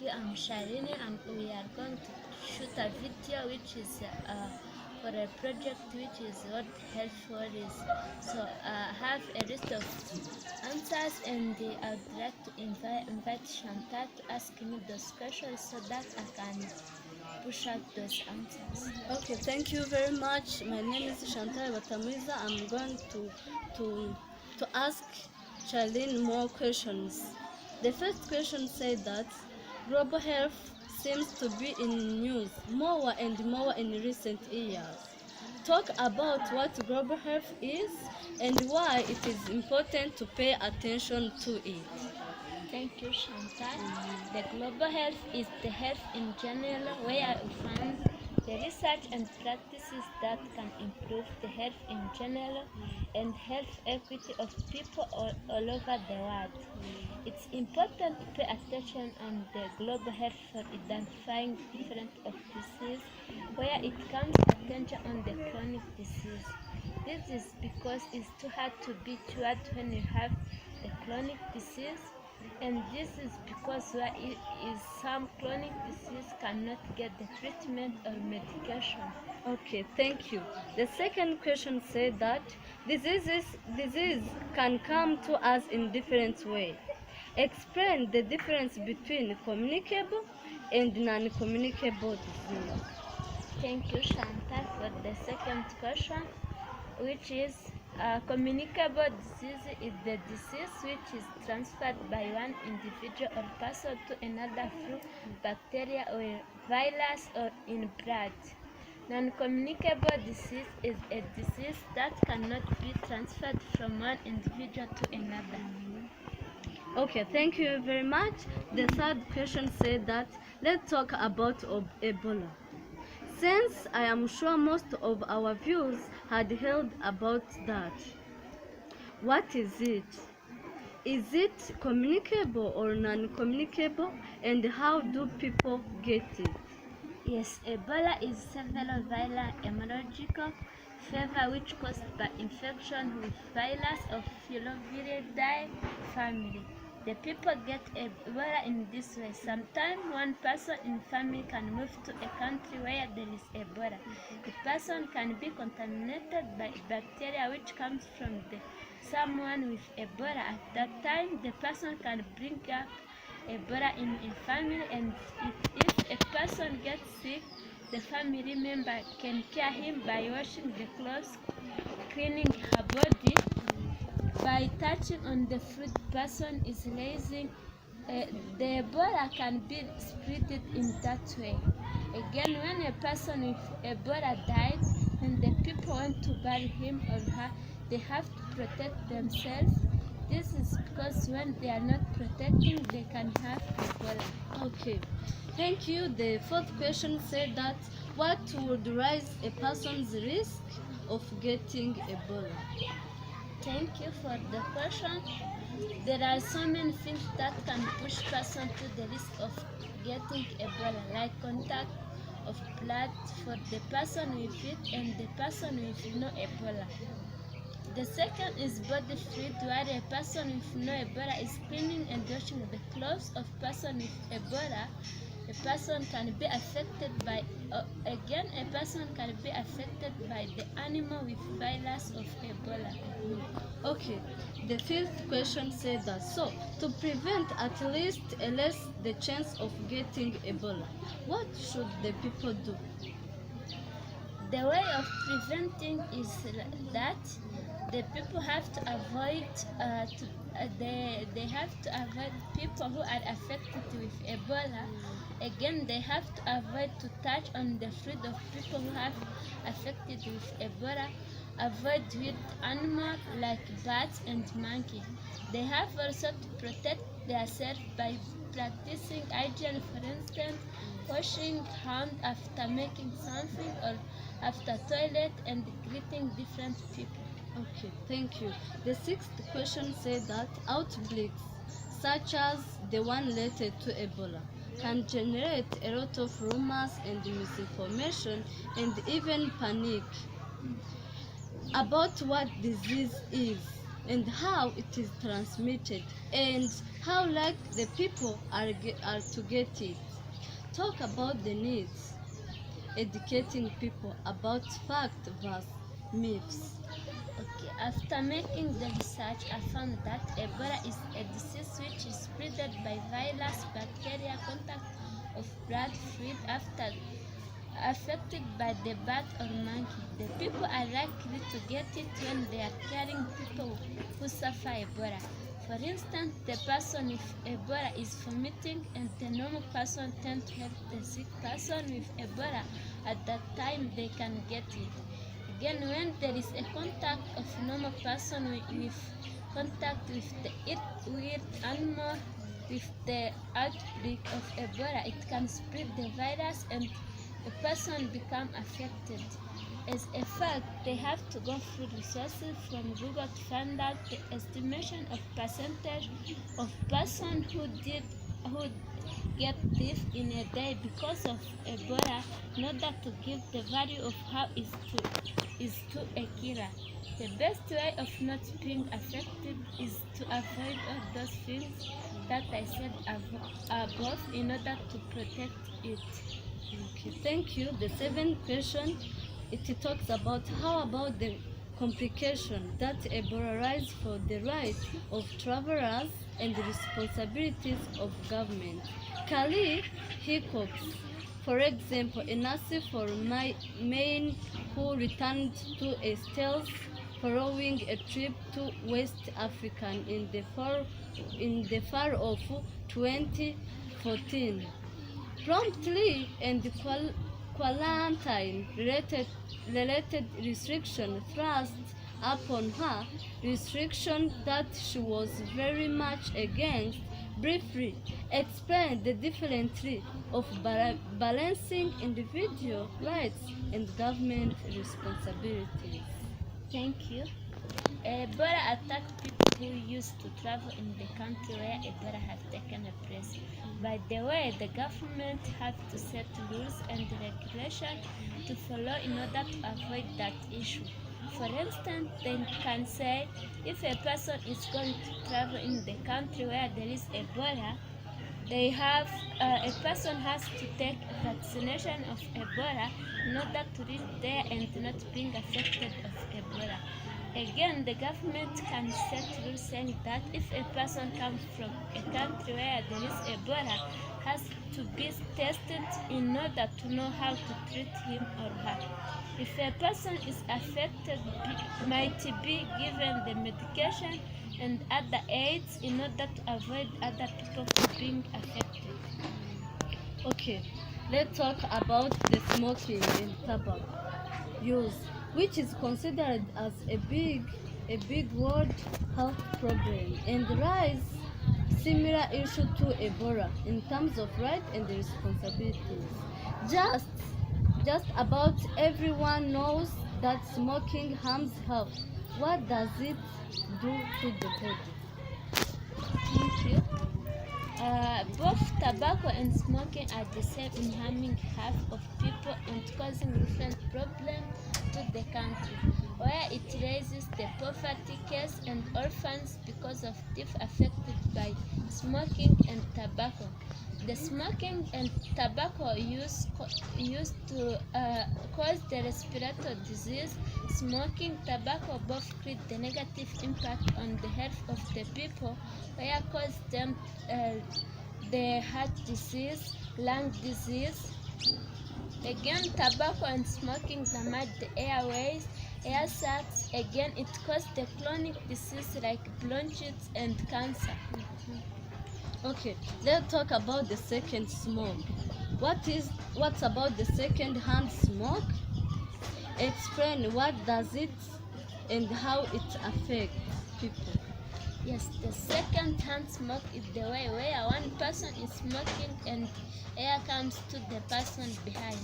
you. I'm Shalini, and we are going to shoot a video which is for a project which is what health worries. So I have a list of answers, and I would like to invite Chantal to ask me those questions so that I can push out those answers. Okay, thank you very much. My name is Chantal Batamiza. I'm going to to ask Charlene more questions. The first question said that global health seems to be in news more and more in recent years. Talk about what global health is and why it is important to pay attention to it. Thank you, Chantal. The global health is the health in general, where we find the research and practices that can improve the health in general and health equity of people all over the world. It's important to pay attention on the global health for identifying different of disease, where it comes attention on the chronic disease. This is because it's too hard to be cured when you have the chronic disease, and this is because where some chronic disease cannot get the treatment or medication. Okay, thank you. The second question said that disease can come to us in different ways. Explain the difference between communicable and non-communicable disease. Thank you, Chantal, for the second question, which is communicable disease is the disease which is transferred by one individual or person to another through bacteria or virus or in blood. Non-communicable disease is a disease that cannot be transferred from one individual to another. Okay, thank you very much. The third question said that let's talk about Ebola. Since I am sure most of our viewers had heard about that. What is it? Is it communicable or non-communicable, and how do people get it? Yes, Ebola is several viral hemorrhagic fever which caused by infection with virus of Filoviridae family. The people get Ebola in this way. Sometimes one person in family can move to a country where there is Ebola. The person can be contaminated by bacteria which comes from someone with Ebola. At that time, the person can bring up Ebola in a family, and if a person gets sick, the family member can cure him by washing the clothes, cleaning her body, by touching on the food person is raising. The Ebola can be spread in that way. Again, when a person with Ebola died and the people want to bury him or her, they have to protect themselves. This is because when they are not protecting, they can have Ebola. Okay, thank you. The fourth question said that what would raise a person's risk of getting Ebola? Thank you for the question. There are so many things that can push person to the risk of getting Ebola, like contact of blood for the person with it and the person with no Ebola. The second is body fluid, where a person with no Ebola is cleaning and washing the clothes of person with Ebola. A person can be affected by, again, a person can be affected by the animal with virus of Ebola. Okay, the fifth question said that so to prevent at least less the chance of getting Ebola, what should the people do? The way of preventing is that the people have to avoid they have to avoid people who are affected with Ebola. Again, they have to avoid to touch on the food of people who have affected with Ebola. Avoid wild animals like bats and monkeys. They have also to protect themselves by practicing hygiene, for instance, washing hands after making something or after toilet, and greeting different people. Okay, thank you. The sixth question said that outbreaks, such as the one related to Ebola, can generate a lot of rumors and misinformation and even panic about what disease is and how it is transmitted and how like the people are to get it. Talk about the needs. Educating people about fact versus myths. Okay, after making the research, I found that Ebola is a disease which is spread by virus, bacteria, contact of blood fluid after affected by the bat or monkey. The people are likely to get it when they are carrying people who suffer Ebola. For instance, the person with Ebola is vomiting and the normal person tends to help the sick person with Ebola at that time they can get it. Again, when there is a contact of normal person with contact with the weird animal with the outbreak of Ebola, it can spread the virus and a person become affected. As a fact, they have to go through resources from Google to find out the estimation of percentage of person who get this in a day because of Ebola in order to give the value of how is to a killer. The best way of not being affected is to avoid all those things that I said above in order to protect it. Okay, thank you. The seventh question, it talks about how about the complication that Ebola rise for the rights of travelers and the responsibilities of government. Kali hiccups. For example, a nurse from Maine who returned to a stealth following a trip to West Africa in the fall of 2014. Promptly and quarantine related restriction thrust upon her, restriction that she was very much against, briefly explained the difference of balancing individual rights and government responsibilities. Thank you. Ebola attacked people who used to travel in the country where Ebola had taken place. By the way, the government had to set rules and regulations to follow in order to avoid that issue. For instance, they can say if a person is going to travel in the country where there is Ebola, a person has to take a vaccination of Ebola in order to reach there and not being affected of Ebola. Again, the government can set rules saying that if a person comes from a country where there is Ebola, has to be tested in order to know how to treat him or her. If a person is affected, might be given the medication and other aids in order to avoid other people from being affected. Okay, let's talk about the smoking and tobacco use, which is considered as a big world health problem and rise similar issue to Ebola in terms of rights and responsibilities. Just just about everyone knows that smoking harms health. What does it do to the body? Thank you. Both tobacco and smoking are the same in harming half of people and causing different problems to the country, where it raises the poverty case and orphans because of death affected by smoking and tobacco. The smoking and tobacco use used to cause the respiratory disease. Smoking tobacco both create the negative impact on the health of the people, where cause them the heart disease, lung disease. Again, tobacco and smoking damage the airways, air sacs. Again, it causes the chronic disease like bronchitis and cancer. Okay, let's talk about the second smoke. What's about the second hand smoke? Explain what does it and how it affects people. Yes, the second hand smoke is the way where one person is smoking and air comes to the person behind.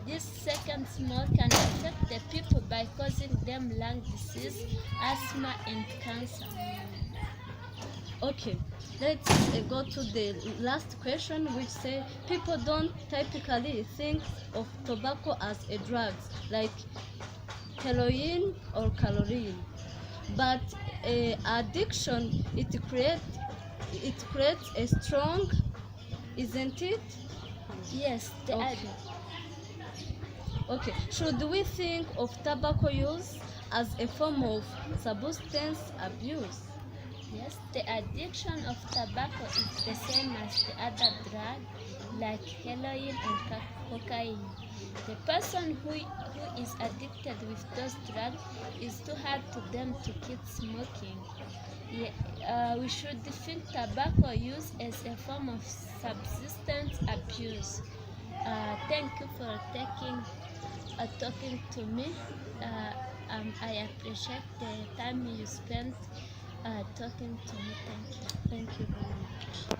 This second smoke can affect the people by causing them lung disease, asthma, and cancer. Okay, let's go to the last question, which say people don't typically think of tobacco as a drug like heroin or chlorine, but addiction it creates it creates a strong, isn't it? Yes, they are. Okay. Okay. Should we think of tobacco use as a form of substance abuse? Yes, the addiction of tobacco is the same as the other drug like heroin and cocaine. The person who is addicted with those drugs is too hard to them to quit smoking. We should think tobacco use as a form of substance abuse. Thank you for talking to me. I appreciate the time you spent talking to me. Thank you. Thank you very much.